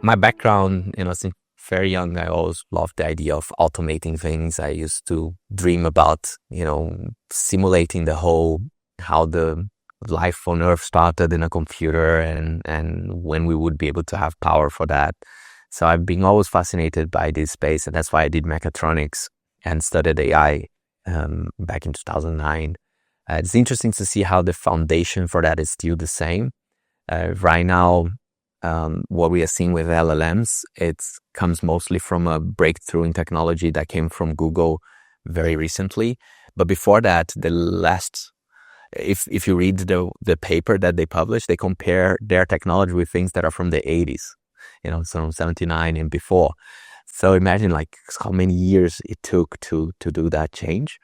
my background, since very young, I always loved the idea of automating things. I used to dream about, simulating how the life on Earth started in a computer and when we would be able to have power for that. So I've been always fascinated by this space, and that's why I did mechatronics and studied AI back in 2009. It's interesting to see how the foundation for that is still the same. Right now, what we are seeing with LLMs, it comes mostly from a breakthrough in technology that came from Google very recently. But before that, if you read the paper that they published, they compare their technology with things that are from the 80s, so 79 and before. So imagine how many years it took to do that change.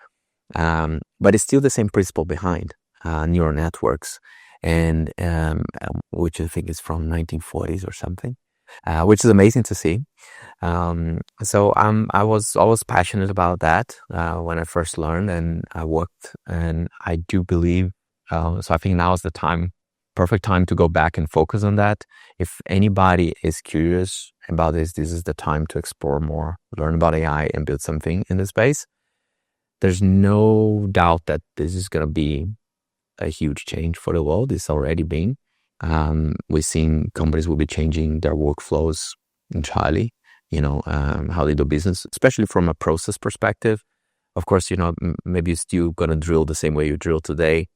But it's still the same principle behind neural networks, and which I think is from 1940s or something, which is amazing to see. So I was always passionate about that when I first learned, and I worked, and I do believe, so I think now is the perfect time to go back and focus on that. If anybody is curious about this is the time to explore more, learn about AI and build something in the space. There's no doubt that this is going to be a huge change for the world. It's already been. We've seen companies will be changing their workflows entirely, how they do business, especially from a process perspective. Of course, maybe you're still going to drill the same way you drill today.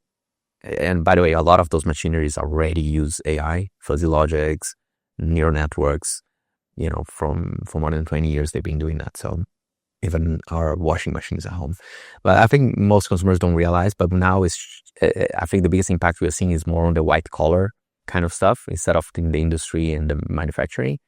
And by the way, a lot of those machineries already use AI, fuzzy logics, neural networks, from more than 20 years they've been doing that. So even our washing machines at home. But I think most consumers don't realize, but now I think the biggest impact we're seeing is more on the white collar kind of stuff instead of in the industry and the manufacturing,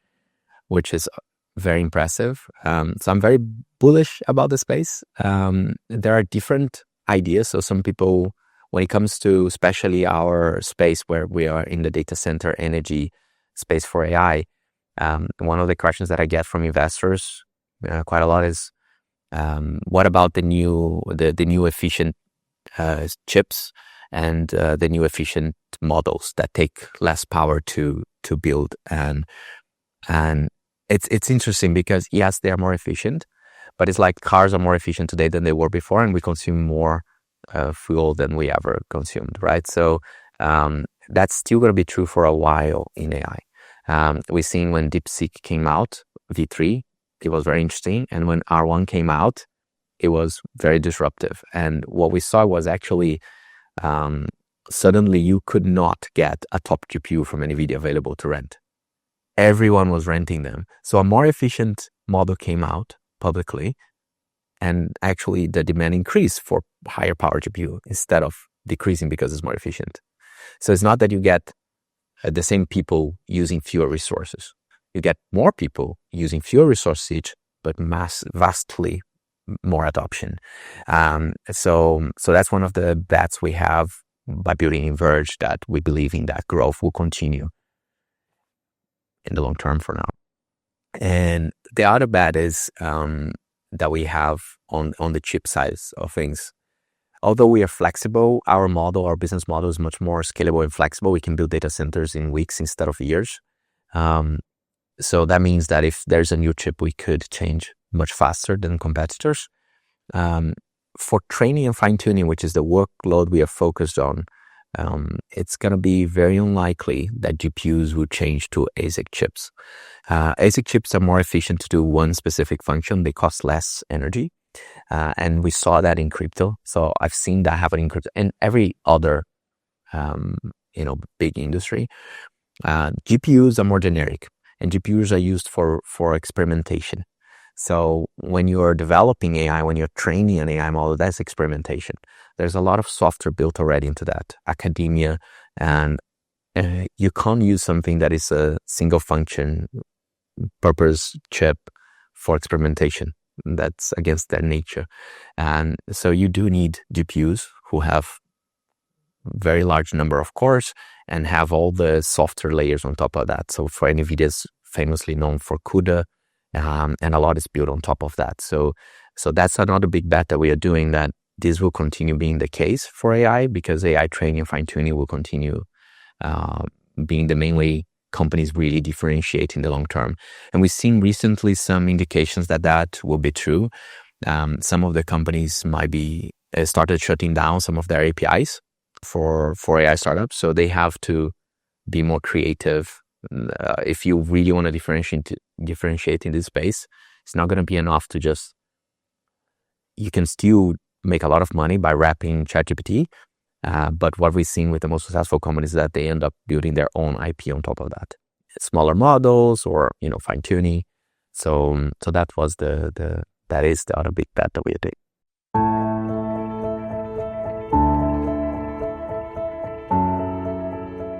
which is very impressive. So I'm very bullish about the space. There are different ideas. So some people, when it comes to especially our space where we are in the data center energy space for AI, one of the questions that I get from investors quite a lot is, what about the new efficient chips and the new efficient models that take less power to build? And it's interesting because yes, they are more efficient, but it's like cars are more efficient today than they were before, and we consume more fuel than we ever consumed, right? So that's still going to be true for a while in AI. We've seen when DeepSeek came out, V3, it was very interesting. And when R1 came out, it was very disruptive. And what we saw was actually suddenly you could not get a top GPU from NVIDIA available to rent. Everyone was renting them. So a more efficient model came out publicly, and actually the demand increased for higher power GPU instead of decreasing because it's more efficient. So it's not that you get the same people using fewer resources. You get more people using fewer resources each, but vastly more adoption. So that's one of the bets we have by building Enverge, that we believe in that growth will continue in the long term for now. And the other bet is that we have on the chip side of things. Although we are flexible, our business model is much more scalable and flexible. We can build data centers in weeks instead of years. So that means that if there's a new chip, we could change much faster than competitors. For training and fine-tuning, which is the workload we are focused on, it's going to be very unlikely that GPUs will change to ASIC chips. ASIC chips are more efficient to do one specific function. They cost less energy. And we saw that in crypto. So I've seen that happen in crypto and every other, big industry. GPUs are more generic, and GPUs are used for experimentation. So when you're developing AI, when you're training an AI model, that's experimentation. There's a lot of software built already into that, academia, and you can't use something that is a single function purpose chip for experimentation. That's against their nature. And so you do need GPUs who have very large number of cores and have all the software layers on top of that. So for NVIDIA is famously known for CUDA, and a lot is built on top of that. So that's another big bet that we are doing, that this will continue being the case for AI, because AI training and fine-tuning will continue being the main way companies really differentiate in the long term. And we've seen recently some indications that will be true. Some of the companies might be started shutting down some of their APIs for AI startups. So they have to be more creative. If you really want to differentiate in this space, it's not going to be enough to just, you can still make a lot of money by wrapping ChatGPT. But what we've seen with the most successful companies is that they end up building their own IP on top of that. Smaller models or, fine tuning. So that is the other big bet that we did.